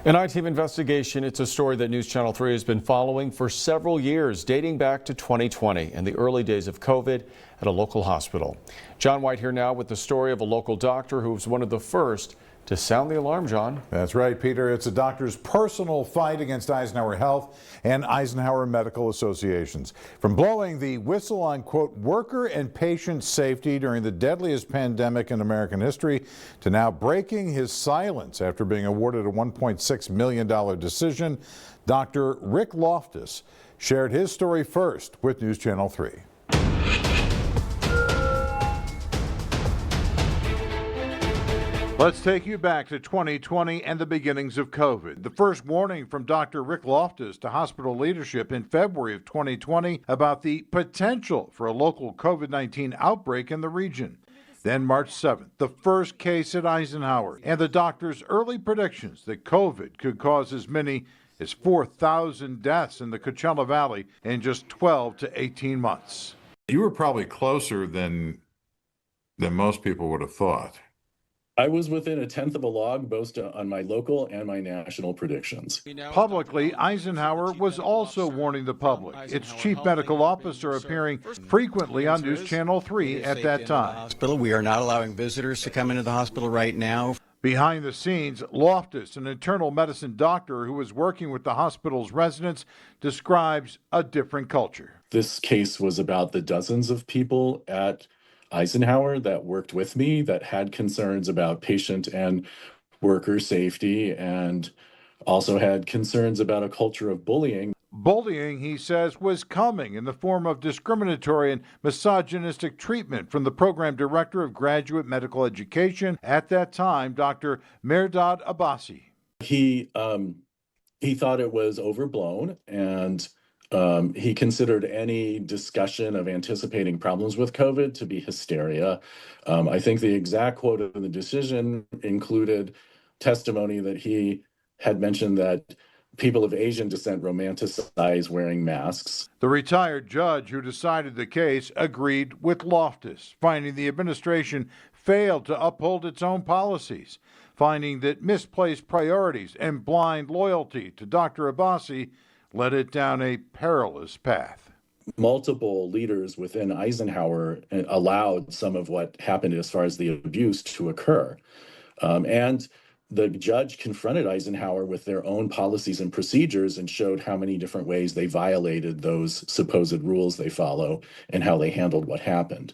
An I-Team investigation. It's a story that News Channel 3 has been following for several years, dating back to 2020 and the early days of COVID at a local hospital. John White here now with the story of a local doctor who was one of the first to sound the alarm, John. That's right, Peter. It's a doctor's personal fight against Eisenhower Health and Eisenhower Medical Associations. From blowing the whistle on, quote, worker and patient safety during the deadliest pandemic in American history to now breaking his silence after being awarded a $1.6 million decision, Dr. Rick Loftus shared his story first with News Channel 3. Let's take you back to 2020 and the beginnings of COVID. The first warning from Dr. Rick Loftus to hospital leadership in February of 2020 about the potential for a local COVID-19 outbreak in the region. Then March 7th, the first case at Eisenhower, and the doctor's early predictions that COVID could cause as many as 4,000 deaths in the Coachella Valley in just 12 to 18 months. You were probably closer than most people would have thought. I was within a tenth of a log, both on my local and my national predictions. Publicly, Eisenhower was also warning the public, its chief medical officer appearing frequently on News Channel 3 at that time. We are not allowing visitors to come into the hospital right now. Behind the scenes, Loftus, an internal medicine doctor who was working with the hospital's residents, describes a different culture. This case was about the dozens of people at Eisenhower that worked with me that had concerns about patient and worker safety and also had concerns about a culture of bullying. Bullying, he says, was coming in the form of discriminatory and misogynistic treatment from the program director of graduate medical education at that time, Dr. Mehrdad Abbasi. He thought it was overblown, and he considered any discussion of anticipating problems with COVID to be hysteria. I think the exact quote of the decision included testimony that he had mentioned that people of Asian descent romanticize wearing masks. The retired judge who decided the case agreed with Loftus, finding the administration failed to uphold its own policies, finding that misplaced priorities and blind loyalty to Dr. Abbasi led it down a perilous path. Multiple leaders within Eisenhower allowed some of what happened as far as the abuse to occur. And the judge confronted Eisenhower with their own policies and procedures and showed how many different ways they violated those supposed rules they follow and how they handled what happened.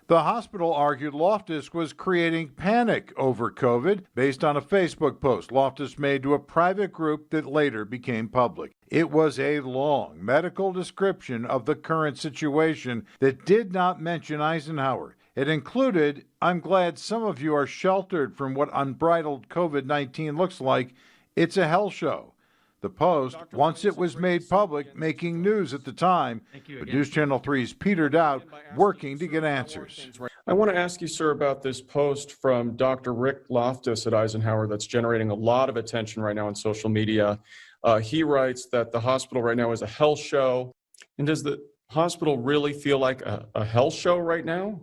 The hospital argued Loftus was creating panic over COVID based on a Facebook post Loftus made to a private group that later became public. It was a long medical description of the current situation that did not mention Eisenhower. It included, "I'm glad some of you are sheltered from what unbridled COVID-19 looks like. It's a hell show." The post, once it was made public, making news at the time, but News Channel 3's Peter Dowd working to get answers. I want to ask you, sir, about this post from Dr. Rick Loftus at Eisenhower that's generating a lot of attention right now on social media. He writes that the hospital right now is a hell show. And does the hospital really feel like a hell show right now?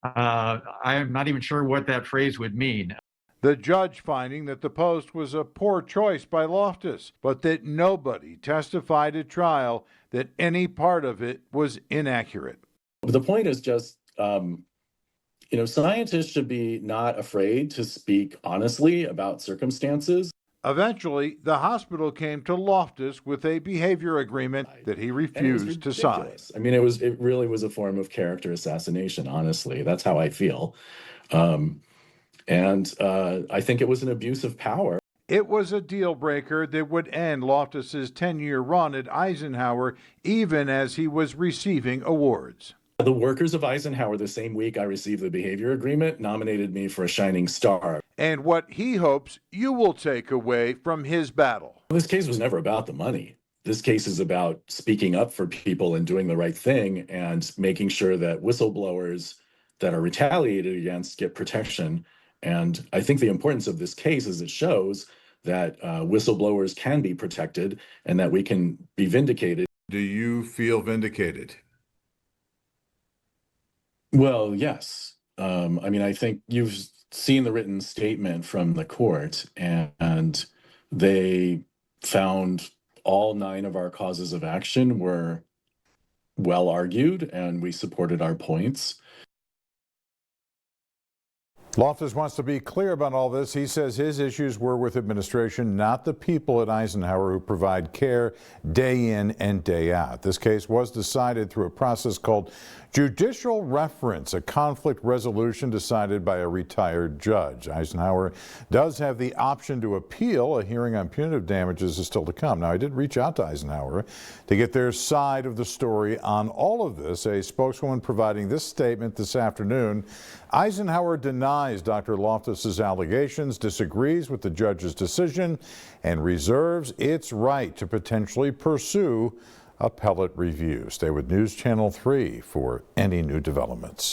I'm not even sure what that phrase would mean. The judge finding that the post was a poor choice by Loftus, but that nobody testified at trial that any part of it was inaccurate. The point is just, scientists should be not afraid to speak honestly about circumstances. Eventually, the hospital came to Loftus with a behavior agreement that he refused to sign. I mean, it really was a form of character assassination, honestly. That's how I feel. And I think it was an abuse of power. It was a deal breaker that would end Loftus's 10-year run at Eisenhower, even as he was receiving awards. The workers of Eisenhower, the same week I received the behavior agreement, nominated me for a Shining Star. And what he hopes you will take away from his battle. This case was never about the money. This case is about speaking up for people and doing the right thing and making sure that whistleblowers that are retaliated against get protection. And I think the importance of this case is it shows that whistleblowers can be protected and that we can be vindicated. Do you feel vindicated? Well, yes. I mean, I think you've seen the written statement from the court, and they found all 9 of our causes of action were well argued, and we supported our points. Loftus wants to be clear about all this. He says his issues were with administration, not the people at Eisenhower who provide care day in and day out. This case was decided through a process called judicial reference, a conflict resolution decided by a retired judge. Eisenhower does have the option to appeal. A hearing on punitive damages is still to come. Now, I did reach out to Eisenhower to get their side of the story on all of this. A spokeswoman providing this statement this afternoon. Eisenhower denies Dr. Loftus's allegations, disagrees with the judge's decision, and reserves its right to potentially pursue appellate review. Stay with News Channel 3 for any new developments.